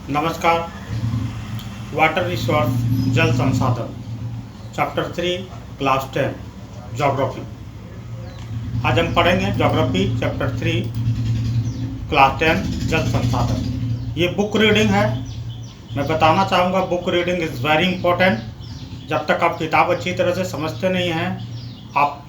नमस्कार। Water resource जल संसाधन चैप्टर 3 क्लास 10 ज्योग्राफी। आज हम पढ़ेंगे ज्योग्राफी चैप्टर 3 क्लास 10 जल संसाधन। ये बुक रीडिंग है। मैं बताना चाहूँगा book reading is very important. जब तक आप किताब अच्छी तरह से समझते नहीं हैं आप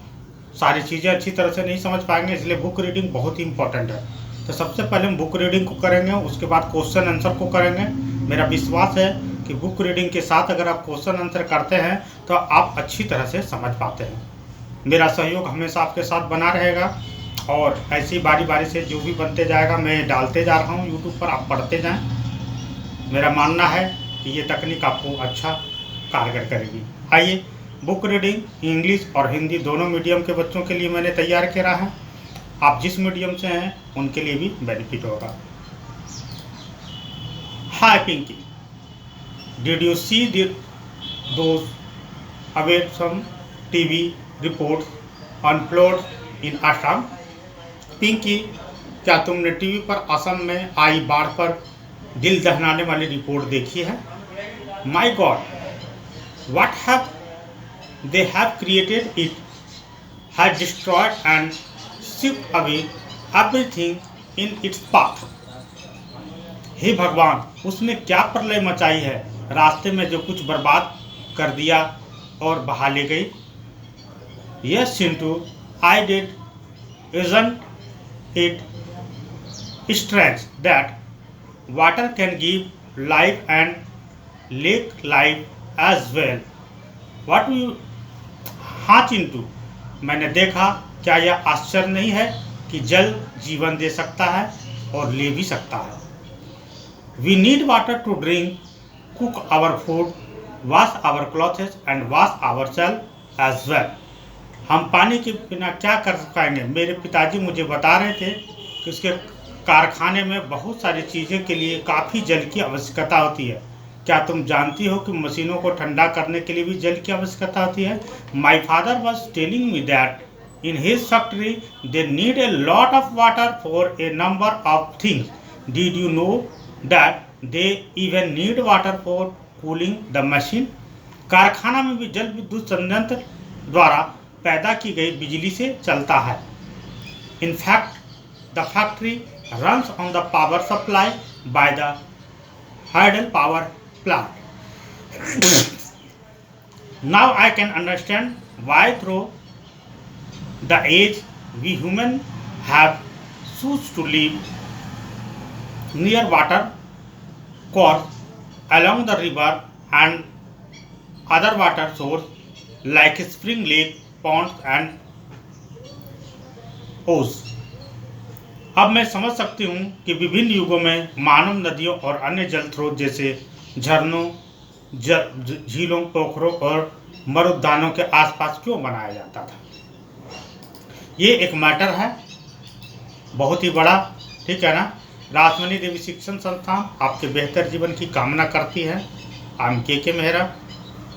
सारी चीज़ें अच्छी तरह से नहीं समझ पाएंगे, इसलिए बुक रीडिंग बहुत ही इंपॉर्टेंट है। तो सबसे पहले हम बुक रीडिंग को करेंगे, उसके बाद क्वेश्चन आंसर को करेंगे। मेरा विश्वास है कि बुक रीडिंग के साथ अगर आप क्वेश्चन आंसर करते हैं तो आप अच्छी तरह से समझ पाते हैं। मेरा सहयोग हमेशा आपके साथ बना रहेगा और ऐसी बारी बारी से जो भी बनते जाएगा मैं डालते जा रहा हूँ यूट्यूब पर, आप पढ़ते जाएँ। मेरा मानना है कि ये तकनीक आपको अच्छा कारगर करेगी। आइए, बुक रीडिंग इंग्लिश और हिंदी दोनों मीडियम के बच्चों के लिए मैंने तैयार किया है। आप जिस मीडियम से हैं उनके लिए भी बेनिफिट होगा। Hi Pinky, did you see those awesome TV reports on floods in Assam? Pinky, क्या तुमने टीवी पर असम में आई बाढ़ पर दिल दहलाने वाली रिपोर्ट देखी है? My God, what have they have created it, has destroyed and swept away everything in its path. हे भगवान, उसने क्या प्रलय मचाई है, रास्ते में जो कुछ बर्बाद कर दिया और बहा ले गई। Yes, Chintu, I did. Isn't it strange that water can give life and lake life as well? What do you? हाँ चिंटू, मैंने देखा। क्या यह आश्चर्य नहीं है कि जल जीवन दे सकता है और ले भी सकता है। We need water to drink, cook our food, wash our clothes and wash our self as well. हम पानी के बिना क्या कर पाएंगे? मेरे पिताजी मुझे बता रहे थे कि उसके कारखाने में बहुत सारी चीज़ों के लिए काफ़ी जल की आवश्यकता होती है। क्या तुम जानती हो कि मशीनों को ठंडा करने के लिए भी जल की आवश्यकता होती है? My father was telling me that in his factory they need a lot of water for a number of things. Did you know that they even need water for cooling the machine? कारखाना में भी जल विद्युत संयंत्र द्वारा पैदा की गई बिजली से चलता है। In fact the factory runs on the power supply by the hydel power plant. Now I can understand why through the age we humans have choose to live near water course along the river and other water source like spring, lake, ponds and oceans. अब मैं समझ सकती हूँ कि विभिन्न युगों में मानव नदियों और अन्य जल स्रोत जैसे झरनों, झीलों, पोखरों और मरुद्यानों के आसपास क्यों बनाया जाता था। ये एक मैटर है बहुत ही बड़ा, ठीक है ना। राजमणि देवी शिक्षण संस्थान आपके बेहतर जीवन की कामना करती है। आई एम के Mehra.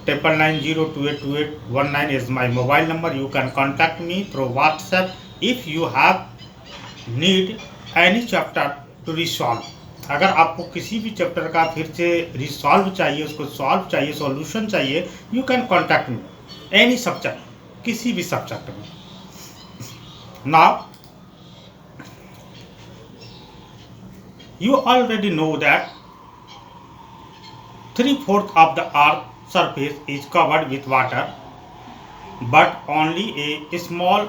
9990282819 is my mobile number. You can contact me through WhatsApp if you have need any chapter two resolve. अगर आपको किसी भी चैप्टर का फिर से रिसॉल्व चाहिए, उसको सॉल्व चाहिए, सॉल्यूशन चाहिए, you can contact me any subject, किसी भी सब्जेक्ट में। Now you already know that 3/4 of the earth surface is covered with water, but only A small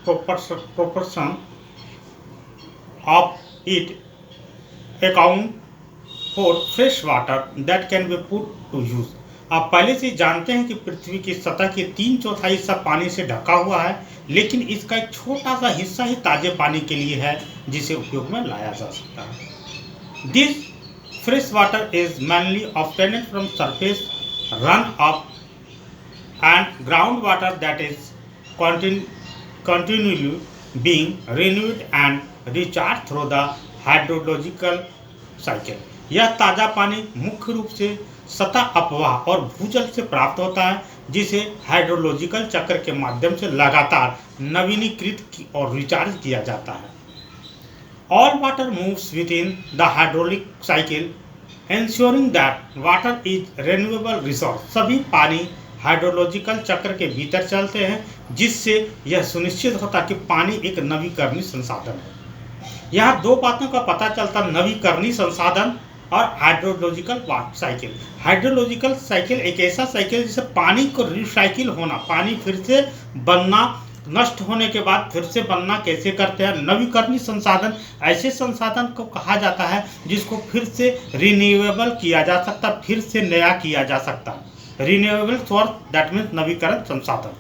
proportion of it account for fresh water that can be put to use. आप पहले से जानते हैं कि पृथ्वी की सतह की 3/4 हिस्सा पानी से ढका हुआ है, लेकिन इसका एक छोटा सा हिस्सा ही ताजे पानी के लिए है जिसे उपयोग में लाया जा सकता है। This fresh water is mainly obtained from surface runoff and groundwater that is continually being renewed and recharged through the hydrological cycle. यह ताज़ा पानी मुख्य रूप से सतह अपवाह और भूजल से प्राप्त होता है, जिसे हाइड्रोलॉजिकल चक्र के माध्यम से लगातार नवीनीकृत और रिचार्ज किया जाता है। All water moves within the hydraulic cycle, ensuring that water is renewable resource. सभी पानी हाइड्रोलॉजिकल चक्र के भीतर चलते हैं, जिससे यह सुनिश्चित होता है कि पानी एक नवीकरणीय संसाधन है। यहाँ दो बातों का पता चलता, नवीकरणीय संसाधन और हाइड्रोलॉजिकल साइकिल। हाइड्रोलॉजिकल साइकिल एक ऐसा साइकिल जिसे पानी को रिसाइकिल होना, पानी फिर से बनना, नष्ट होने के बाद फिर से बनना कैसे करते हैं। नवीकरणीय संसाधन ऐसे संसाधन को कहा जाता है जिसको फिर से रिन्यूएबल किया जा सकता, फिर से नया किया जा सकता है। रिन्यूएबल सोर्स, दैट मीन्स नवीकरण संसाधन।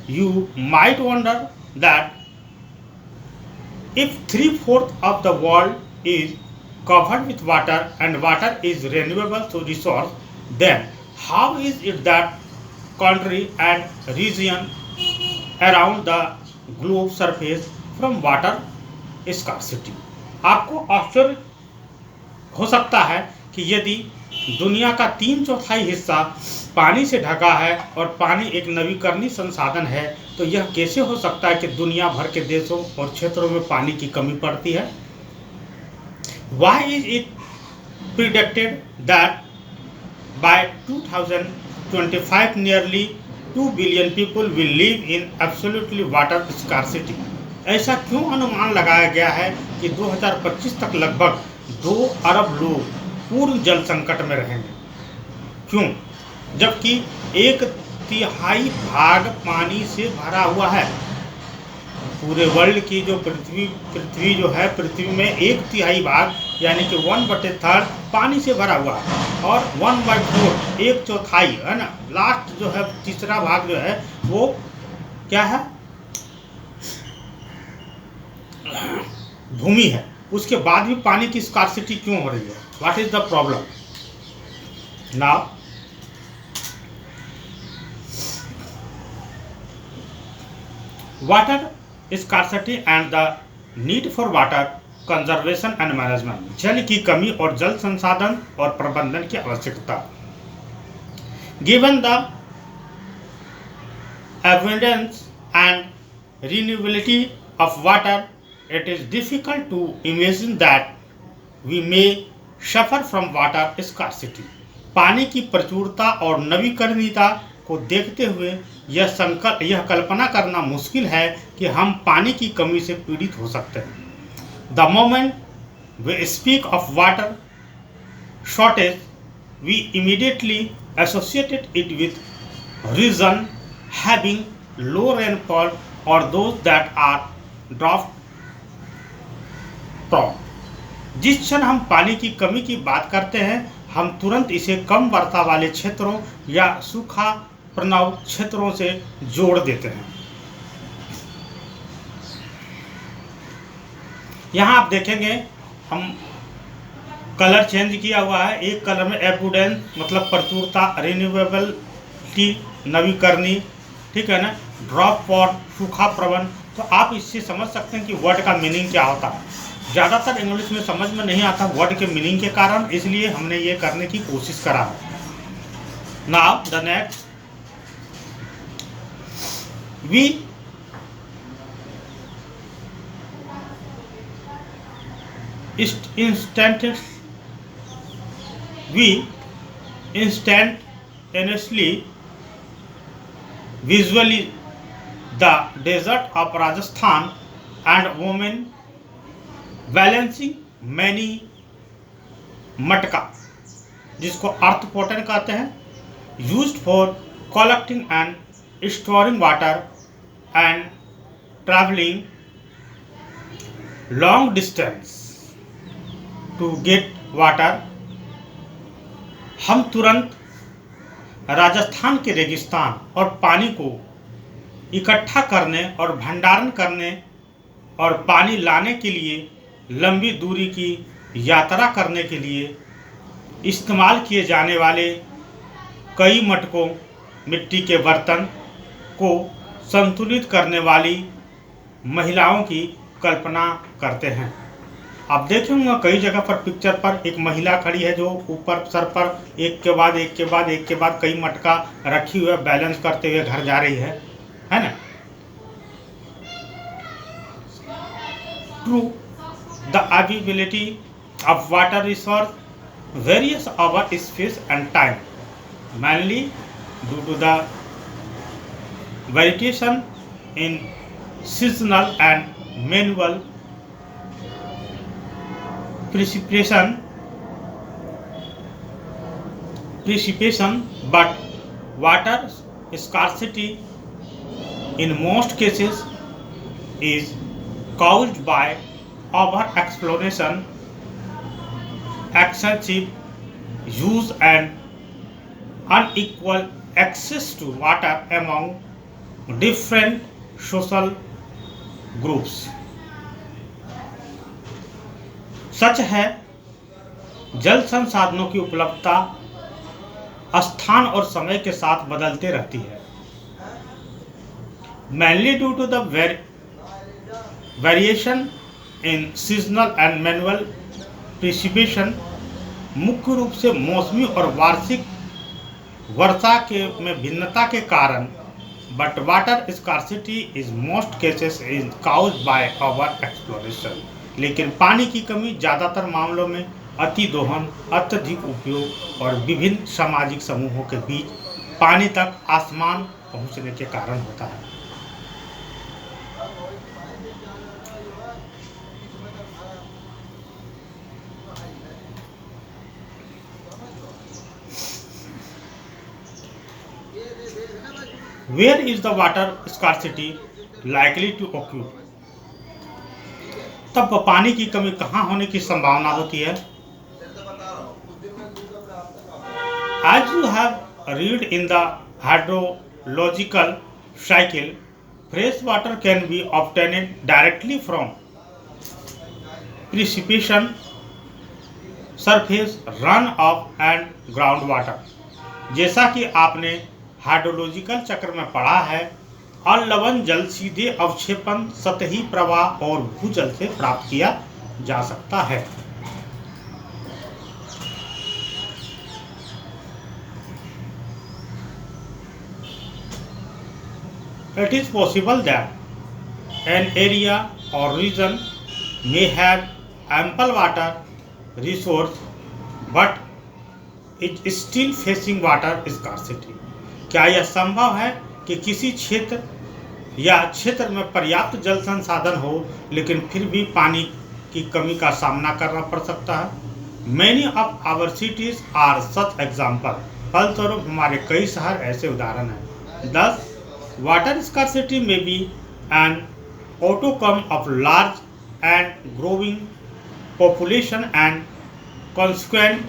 You might wonder that if 3/4 of the world is covered with water and water is renewable resource, then how is it that country and region around the globe surface from water scarcity? आपको आश्चर्य हो सकता है कि यदि दुनिया का 3/4 हिस्सा पानी से ढका है और पानी एक नवीकरणीय संसाधन है, तो यह कैसे हो सकता है कि दुनिया भर के देशों और क्षेत्रों में पानी की कमी पड़ती है। Why is it predicted that by 2025 nearly 2 billion people will live in absolutely water scarcity? ऐसा क्यों अनुमान लगाया गया है कि 2025 तक लगभग 2 अरब लोग पूर्ण जल संकट में रहेंगे। क्यों? जबकि 1/3 भाग पानी से भरा हुआ है। पूरे वर्ल्ड की जो पृथ्वी जो है, पृथ्वी में 1/3 भाग यानी कि 1/3 पानी से भरा हुआ है, और 1/4 1/4 है ना, लास्ट जो है तीसरा भाग जो है वो क्या है, भूमि है। उसके बाद भी पानी की स्कार्सिटी क्यों हो रही है? What is the problem? Now water scarcity and the need for water conservation and management. जल की कमी और जल संसाधन और प्रबंधन की आवश्यकता। Given the abundance and renewability of water, it is difficult to imagine that we may suffer from water scarcity. पानी की प्रचुरता और नवीकरणीयता को देखते हुए यह कल्पना करना मुश्किल है कि हम पानी की कमी से पीड़ित हो सकते हैं। The moment we speak of water shortage, we immediately associate it with region having low rainfall or those that are drought prone. जिस क्षण हम पानी की कमी की बात करते हैं, हम तुरंत इसे कम वर्षा वाले क्षेत्रों या सूखा प्रवण क्षेत्रों से जोड़ देते हैं। यहाँ आप देखेंगे हम कलर चेंज किया हुआ है। एक कलर में एबुडेंस मतलब प्रचुरता, रिन्यूएबलिटी नवीकरणीय, ठीक है ना, ड्रॉप फॉर सूखा प्रवण। तो आप इससे समझ सकते हैं कि वर्ड का मीनिंग क्या होता है। ज़्यादातर इंग्लिश में समझ में नहीं आता वर्ड के मीनिंग के कारण, इसलिए हमने ये करने की कोशिश करा है। Now the next, we instantaneously visually the desert of Rajasthan and women balancing many मटका, जिसको अर्थ पोटन कहते हैं, used for collecting and storing water and traveling long distance to get water। हम तुरंत राजस्थान के रेगिस्तान और पानी को इकट्ठा करने और भंडारण करने और पानी लाने के लिए लंबी दूरी की यात्रा करने के लिए इस्तेमाल किए जाने वाले कई मटकों, मिट्टी के बर्तन को संतुलित करने वाली महिलाओं की कल्पना करते हैं। आप देखेंगे कई जगह पर पिक्चर पर एक महिला खड़ी है जो ऊपर सर पर एक के बाद एक के बाद एक के बाद कई मटका रखी हुई है, बैलेंस करते हुए घर जा रही है। है ना। True, the availability of water resource varies over space and time, mainly due to the variation in seasonal and manual precipitation, but water scarcity in most cases is caused by over exploration, excessive use and unequal access to water among different social groups. सच है, जल संसाधनों की उपलब्धता स्थान और समय के साथ बदलते रहती है। Mainly due to the variation in seasonal and manual precipitation, मुख्य रूप से मौसमी और वार्षिक वर्षा के में भिन्नता के कारण, but water scarcity is most cases is caused by over exploration. लेकिन पानी की कमी ज़्यादातर मामलों में अति दोहन, अत्यधिक उपयोग और विभिन्न सामाजिक समूहों के बीच पानी तक आसमान पहुंचने के कारण होता है। Where is the water scarcity likely to occur? तब पानी की कमी कहाँ होने की संभावना होती है? As you have read in the hydrological cycle, fresh water can be obtained directly from precipitation, surface runoff and groundwater. जैसा कि आपने हाइड्रोलॉजिकल चक्र में पढ़ा है, अलवण जल सीधे अवक्षेपण, सतही प्रवाह और भूजल से प्राप्त किया जा सकता है। It is possible that an area or region may have ample water resource but is still facing water scarcity. क्या यह संभव है कि किसी क्षेत्र या क्षेत्र में पर्याप्त जल संसाधन हो लेकिन फिर भी पानी की कमी का सामना करना पड़ सकता है? Many of our cities are such example. फलस्वरूप हमारे कई शहर ऐसे उदाहरण हैं। Thus, water scarcity may be an outcome of large and growing population and consequent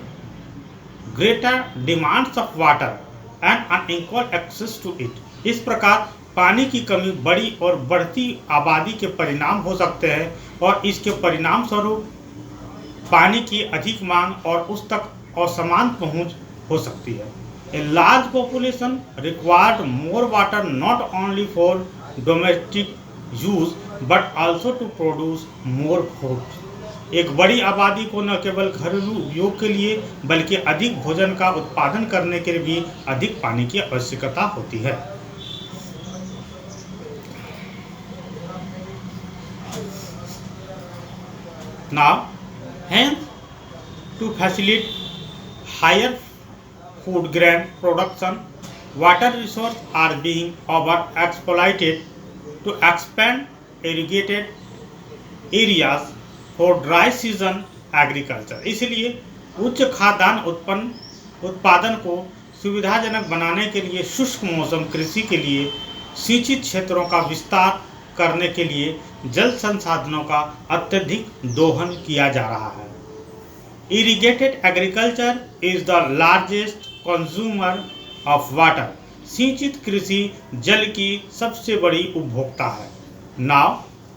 greater demands of water and unequal access to it. इस प्रकार पानी की कमी बड़ी और बढ़ती आबादी के परिणाम हो सकते हैं और इसके परिणाम स्वरूप पानी की अधिक मांग और उस तक असमान पहुंच हो सकती है। A large population required more water not only for domestic use but also to produce more food. एक बड़ी आबादी को न केवल घरेलू उपयोग के लिए बल्कि अधिक भोजन का उत्पादन करने के लिए भी अधिक पानी की आवश्यकता होती है। Now, hence, to facilitate higher food grain production, water resources are being over-exploited to expand irrigated areas for dry season agriculture. इसलिए उच्च खाद्यान्न उत्पादन को सुविधाजनक बनाने के लिए शुष्क मौसम कृषि के लिए सिंचित क्षेत्रों का विस्तार करने के लिए जल संसाधनों का अत्यधिक दोहन किया जा रहा है। Irrigated agriculture is the largest consumer of water. सिंचित कृषि जल की सबसे बड़ी उपभोक्ता है। Now,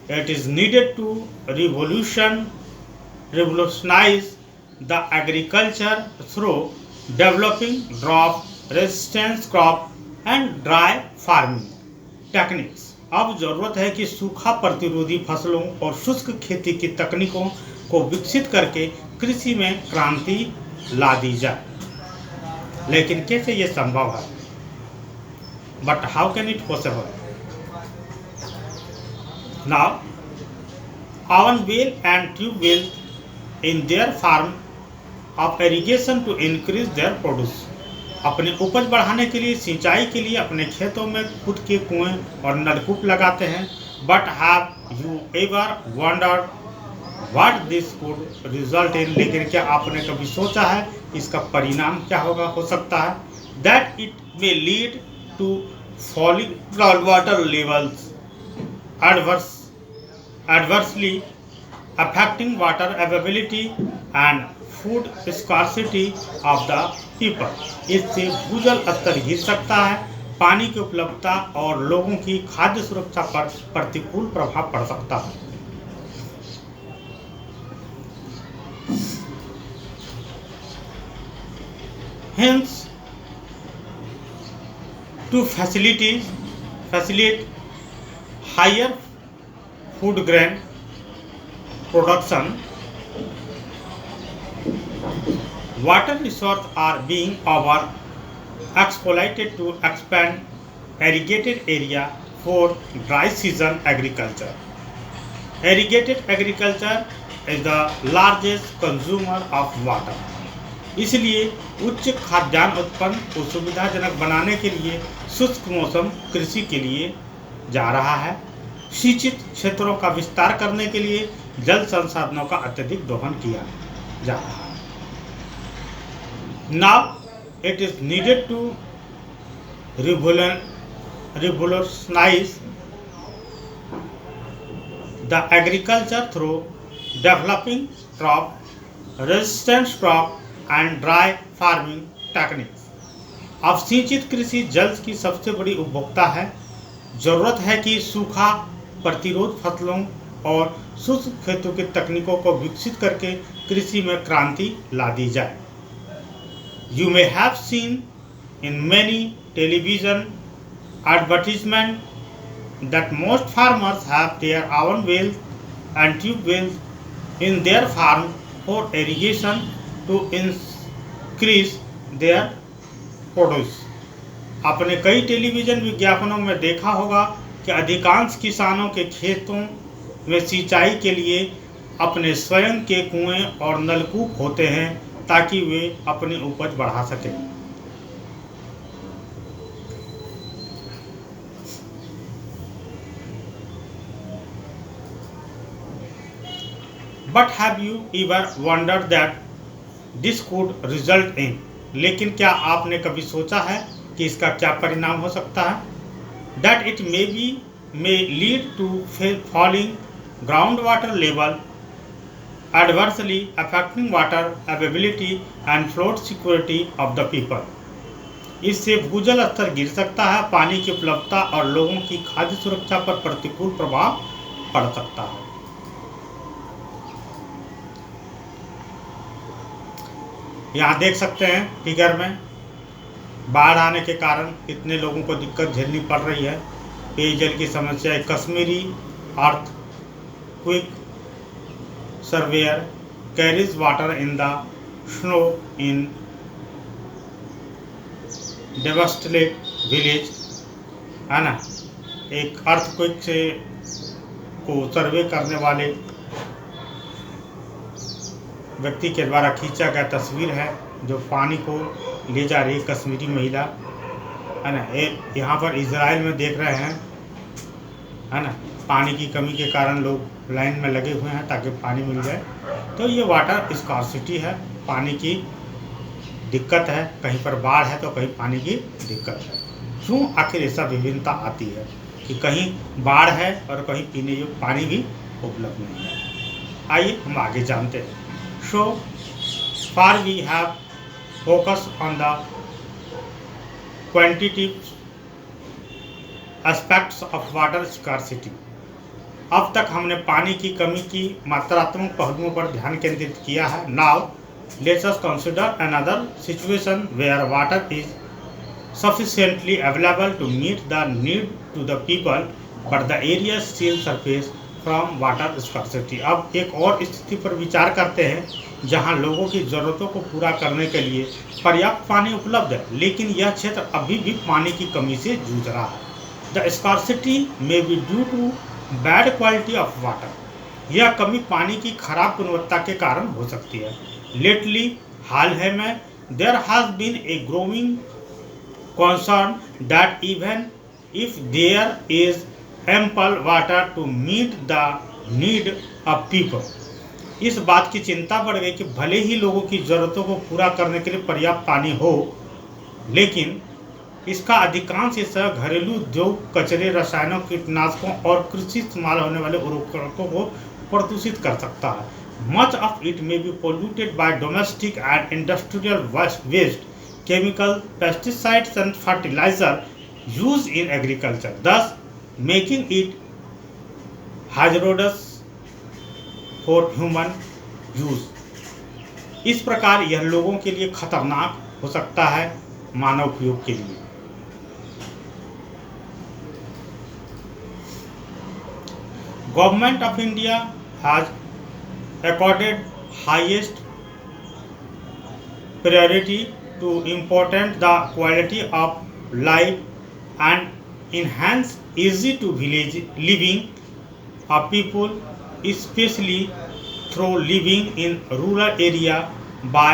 it is needed to revolutionize the agriculture through developing drought resistant crop and dry farming techniques. अब जरूरत है कि सूखा प्रतिरोधी फसलों और शुष्क खेती की तकनीकों को विकसित करके कृषि में क्रांति ला दी जाए। लेकिन कैसे ये संभव है? But how can it possible? Now, oven well and tube wells in their farm of irrigation to increase their produce. अपने उपज बढ़ाने के लिए, सिंचाई के लिए अपने खेतों में खुद के कुएं और नलकूप लगाते हैं. But have you ever wondered what this could result in? लेकिन क्या आपने कभी सोचा है इसका परिणाम क्या हो सकता है? That it may lead to falling ground water levels adversely affecting water availability and food scarcity of the people. इससे भूजल स्तर गिर सकता है, पानी की उपलब्धता और लोगों की खाद्य सुरक्षा पर प्रतिकूल प्रभाव पड़ सकता है. Hence, to facilitate higher food grain production, water resources are being over exploited to expand irrigated area for dry season agriculture. Irrigated agriculture is the largest consumer of water. इसलिए उच्च खाद्यान्न उत्पन्न को सुविधाजनक बनाने के लिए शुष्क मौसम कृषि के लिए जा रहा है. सिंचित क्षेत्रों का विस्तार करने के लिए जल संसाधनों का अत्यधिक दोहन किया जा रहा है. Now it is needed to revolutionize the agriculture through developing crop resistant crop and dry farming techniques. अब सिंचित कृषि जल की सबसे बड़ी उपभोक्ता है. जरूरत है कि सूखा प्रतिरोध फसलों और शुष्क खेतों की तकनीकों को विकसित करके कृषि में क्रांति ला दी जाए. You may have seen in many television advertisements that most farmers have their own wells and tube wells in their farm for irrigation to increase their produce. आपने कई टेलीविजन विज्ञापनों में देखा होगा कि अधिकांश किसानों के खेतों में सिंचाई के लिए अपने स्वयं के कुएं और नलकूप होते हैं ताकि वे अपनी उपज बढ़ा सकें. But have you ever wondered that this could result in? लेकिन क्या आपने कभी सोचा है कि इसका क्या परिणाम हो सकता है? That it may lead to falling groundwater level, adversely affecting water availability and flood security of the people. इससे भूजल स्तर गिर सकता है, पानी की उपलब्धता और लोगों की खाद्य सुरक्षा पर प्रतिकूल प्रभाव पड़ सकता है. यहाँ देख सकते हैं फिगर में बाढ़ आने के कारण कितने लोगों को दिक्कत झेलनी पड़ रही है. पेयजल की समस्या. Kashmiri earthquake surveyor carries water in the snow in devastated village, है ना. एक अर्थक्वेक से को सर्वे करने वाले व्यक्ति के द्वारा खींचा गया तस्वीर है जो पानी को ले जा रही कश्मीरी महिला, है ना. यहाँ पर इजराइल में देख रहे हैं, है ना, पानी की कमी के कारण लोग लाइन में लगे हुए हैं ताकि पानी मिल जाए. तो ये वाटर स्कार्सिटी है, पानी की दिक्कत है. कहीं पर बाढ़ है तो कहीं पानी की दिक्कत है. क्यों आखिर ऐसा विभिन्नता आती है कि कहीं बाढ़ है और कहीं पीने योग्य पानी भी उपलब्ध नहीं है? आइए हम आगे जानते हैं. So far we have focused on the quantitative aspects of water scarcity. अब तक हमने पानी की कमी की मात्रात्मक पहलुओं पर ध्यान केंद्रित किया है. Now let us consider another situation where water is sufficiently available to meet the need to the people, but the area still suffers from water scarcity. अब एक और स्थिति पर विचार करते हैं जहां लोगों की ज़रूरतों को पूरा करने के लिए पर्याप्त पानी उपलब्ध है, लेकिन यह क्षेत्र अभी भी पानी की कमी से जूझ रहा है. The scarcity may be due to bad quality of water. यह कमी पानी की खराब गुणवत्ता के कारण हो सकती है। लेटली, हाल ही में, there has been a growing concern that even if there is ample water to meet the need of people, इस बात की चिंता बढ़ गई कि भले ही लोगों की ज़रूरतों को पूरा करने के लिए पर्याप्त पानी हो, लेकिन इसका अधिकांश हिस्सा घरेलू उद्योग, कचरे, रसायनों, कीटनाशकों और कृषि इस्तेमाल होने वाले उर्वरकों को प्रदूषित कर सकता है। Much of it may be polluted by domestic and industrial waste, chemical, pesticides and fertilizer used in agriculture, thus making it hazardous for human use। इस प्रकार यह लोगों के लिए खतरनाक हो सकता है मानव उपयोग के लिए। Government of India has accorded highest priority to important the quality of life and enhance easy to village living of people, especially through living in rural area, by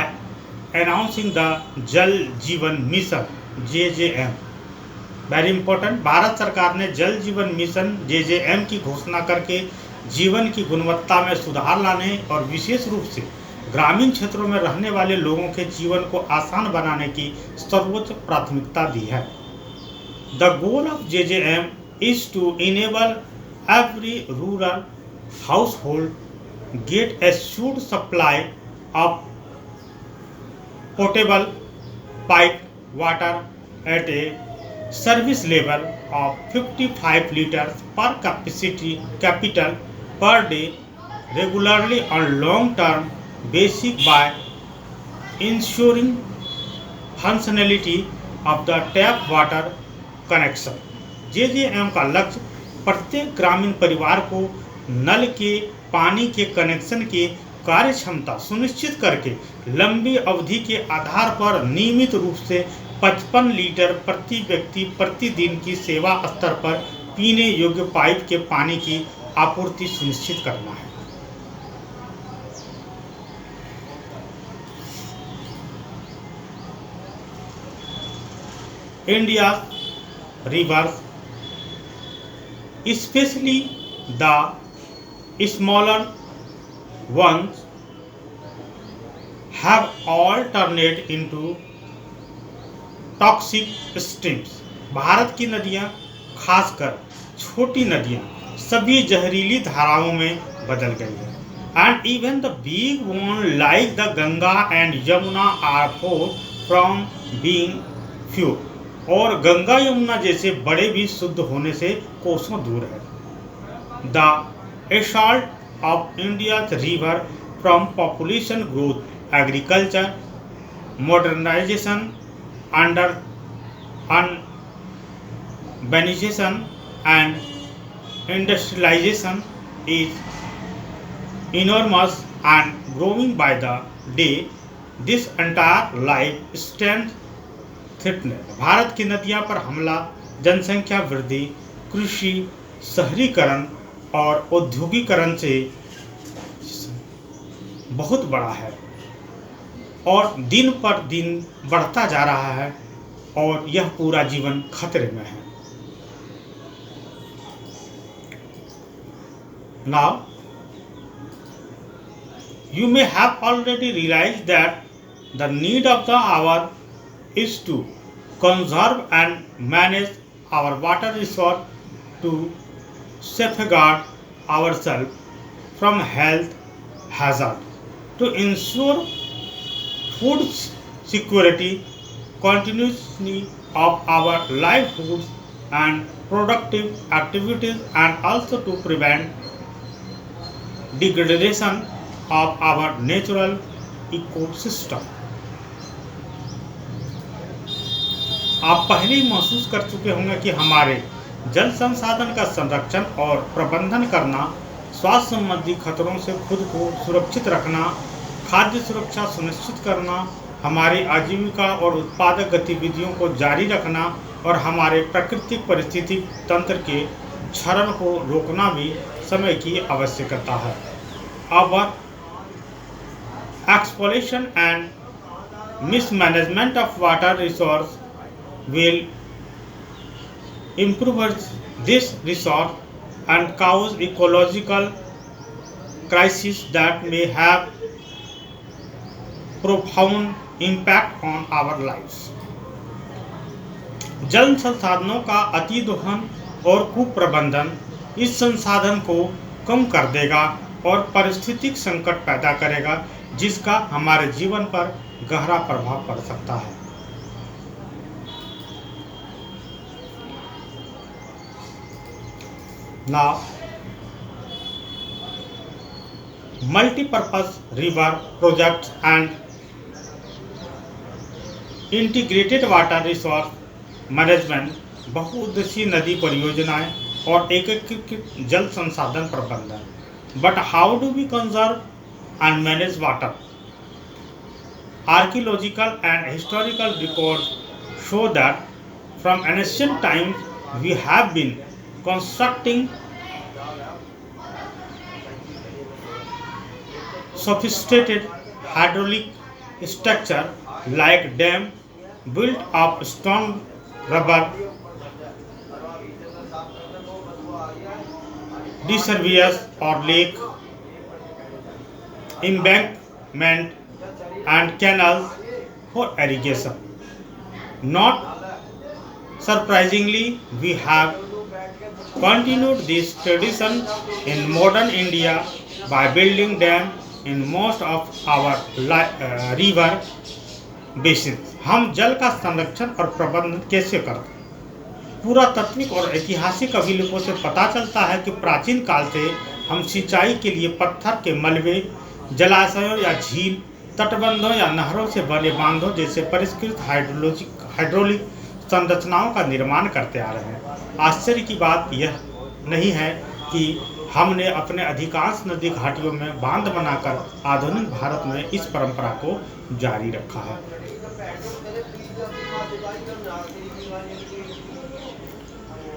announcing the Jal Jeevan Mission JJM। Very important, Bharat सरकार ने जल जीवन mission JJM की घोषणा करके जीवन की गुणवत्ता में सुधार लाने और विशेष रूप से ग्रामीण क्षेत्रों में रहने वाले लोगों के जीवन को आसान बनाने की सर्वोच्च प्राथमिकता दी है। The goal of JJM is to enable every rural household get assured supply of portable pipe water at a service level of 55 litres per capita per day regularly on long term basic by ensuring functionality of the tap water connection। JJM का लक्ष्य प्रत्येक ग्रामीण परिवार को नल के पानी के connection की कार्यक्षमता सुनिश्चित करके लंबी अवधि के आधार पर नियमित रूप से 55 लीटर प्रति व्यक्ति प्रतिदिन की सेवा स्तर पर पीने योग्य पाइप के पानी की आपूर्ति सुनिश्चित करना है। India's rivers, especially the smaller ones, have all turned into toxic streams। Bharat की नदियाँ, खासकर छोटी नदियाँ, सभी जहरीली धाराओं में बदल गई है। And even the big one like the Ganga and Yamuna are far from being pure। और गंगा यमुना जैसे बड़े भी शुद्ध होने से कोसों दूर है। The assault of India's river from population growth, agriculture, modernization, urbanization and industrialization is enormous and growing by the day। This entire life stands threatened। Bharat की नदियां पर हमला जनसंख्या वृद्धि, कृषि, शहरीकरण और औद्योगिकरण से बहुत बड़ा है और दिन पर दिन बढ़ता जा रहा है और यह पूरा जीवन खतरे में है। Now, you may have already realized that the need of the hour is to conserve and manage our water resource to safeguard ourselves from health hazard, to ensure food security, continuity of our livelihoods and productive activities, and also to prevent degradation of our natural ecosystem। आप पहले ही महसूस कर चुके होंगे कि हमारे जल संसाधन का संरक्षण और प्रबंधन करना, स्वास्थ्य संबंधी खतरों से खुद को सुरक्षित रखना, खाद्य सुरक्षा सुनिश्चित करना, हमारी आजीविका और उत्पादक गतिविधियों को जारी रखना और हमारे प्राकृतिक पारिस्थितिक तंत्र के क्षरण को रोकना भी समय की आवश्यकता है। अब exploitation and mismanagement of water resource will impoverish this resource and cause ecological crises that may have profound impact on our lives. जल संसाधनों का अतिदोहन और कुप्रबंधन इस संसाधन को कम कर देगा और पारिस्थितिक संकट पैदा करेगा, जिसका हमारे जीवन पर गहरा प्रभाव पड़ सकता है। Now, multi-purpose river projects and integrated water resource management, बहुउद्देशीय नदी परियोजनाएं और एकीकृत जल संसाधन प्रबंधन। But how do we conserve and manage water? Archaeological and historical records show that from ancient times we have been constructing sophisticated hydraulic structure like dam built of stone, rubber, reservoirs or lake embankment and canals for irrigation. Not surprisingly, we have continued this tradition in modern India by building dams in most of our river basins. हम जल का संरक्षण और प्रबंधन कैसे करते हैं? पुरातात्विक और ऐतिहासिक अभिलेखों से पता चलता है कि प्राचीन काल से हम सिंचाई के लिए पत्थर के मलबे, जलाशयों या झील, तटबंधों या नहरों से बने बांधों जैसे परिष्कृत हाइड्रोलिक संरचनाओं का निर्माण करते आ रहे हैं। आश्चर्य की बात यह नहीं है कि हमने अपने अधिकांश नदी घाटियों में बांध बनाकर आधुनिक भारत में इस परंपरा को जारी रखा है।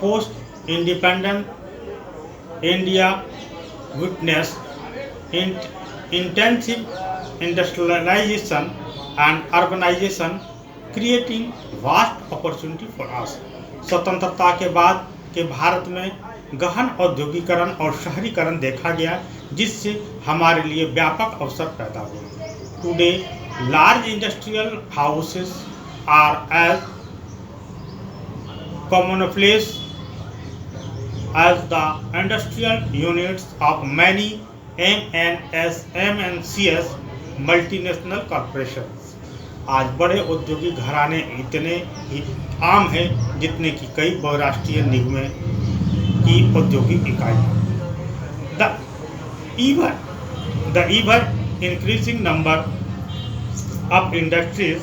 Post independent India witnessed intensive industrialization and urbanization creating vast opportunity for us. स्वतंत्रता के बाद के भारत में गहन औद्योगिकरण और शहरीकरण देखा गया, जिससे हमारे लिए व्यापक अवसर पैदा हुए। Today large industrial houses are as commonplace as the industrial units of many MNCs multinational corporations. आज बड़े औद्योगिक घराने इतने ही आम हैं जितने कि कई बहुराष्ट्रीय निगमों की औद्योगिक इकाइयाँ। The ever increasing number of industries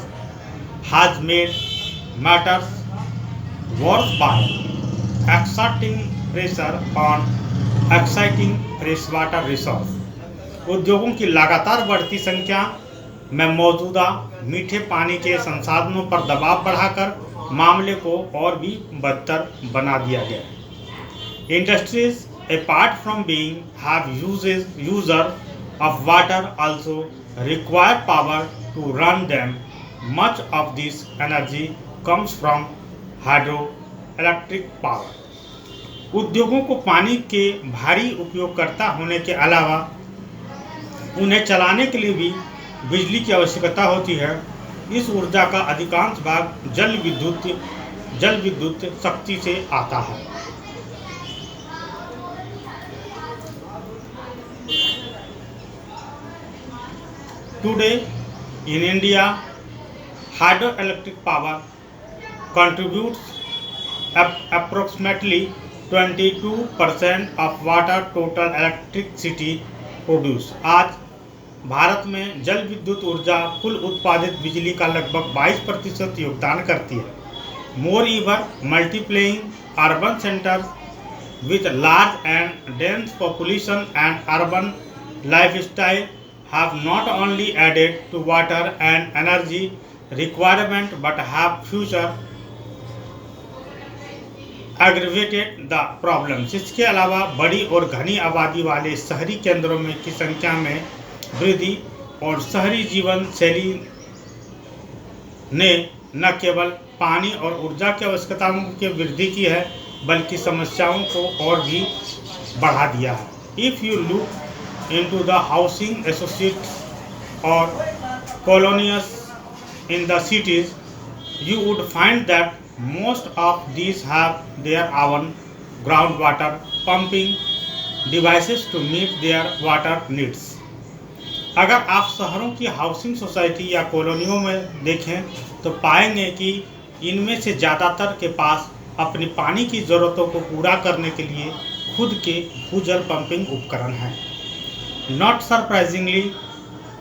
has made matters worse by exerting pressure on exciting freshwater resource। उद्योगों की लगातार बढ़ती संख्या में मौजूदा मीठे पानी के संसाधनों पर दबाव बढ़ाकर मामले को और भी बदतर बना दिया गया। Industries apart from being have user of water also require power to run them. Much of this energy comes from hydroelectric power। उद्योगों को पानी के भारी उपयोगकर्ता होने के अलावा उन्हें चलाने के लिए भी बिजली की आवश्यकता होती है। इस ऊर्जा का अधिकांश भाग जल विद्युत शक्ति से आता है। Today in India, hydroelectric power contributes approximately 22% of water total electricity produced। आज भारत में जल विद्युत ऊर्जा कुल उत्पादित बिजली का लगभग 22% योगदान करती है। मोreover, multiplying urban centers with large and dense population and urban lifestyle have not only added to water and energy requirement but have further aggravated the problems. इसके अलावा बड़ी और घनी आबादी वाले शहरी केंद्रों में की संख्या में वृद्धि और शहरी जीवन शैली ने न केवल पानी और ऊर्जा की आवश्यकताओं की वृद्धि की है बल्कि समस्याओं को और भी बढ़ा दिया है। If you look into the housing associates और कॉलोनियस in the cities, you would find that most of these have their own groundwater pumping devices to meet their water needs. अगर आप शहरों की हाउसिंग सोसाइटी या कॉलोनियों में देखें तो पाएंगे कि इनमें से ज़्यादातर के पास अपनी पानी की ज़रूरतों को पूरा करने के लिए खुद के भूजल पंपिंग उपकरण हैं। Not surprisingly,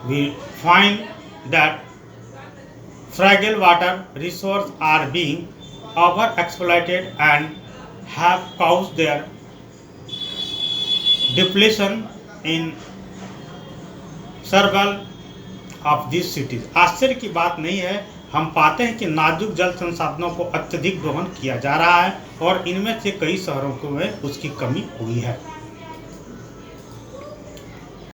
we find that fragile water resources are being over-exploited and have caused their depletion in several of these cities. आश्चर्य की बात नहीं है, हम पाते हैं कि नाजुक जल संसाधनों को अत्यधिक दोहन किया जा रहा है और इनमें से कई शहरों में उसकी कमी हुई है।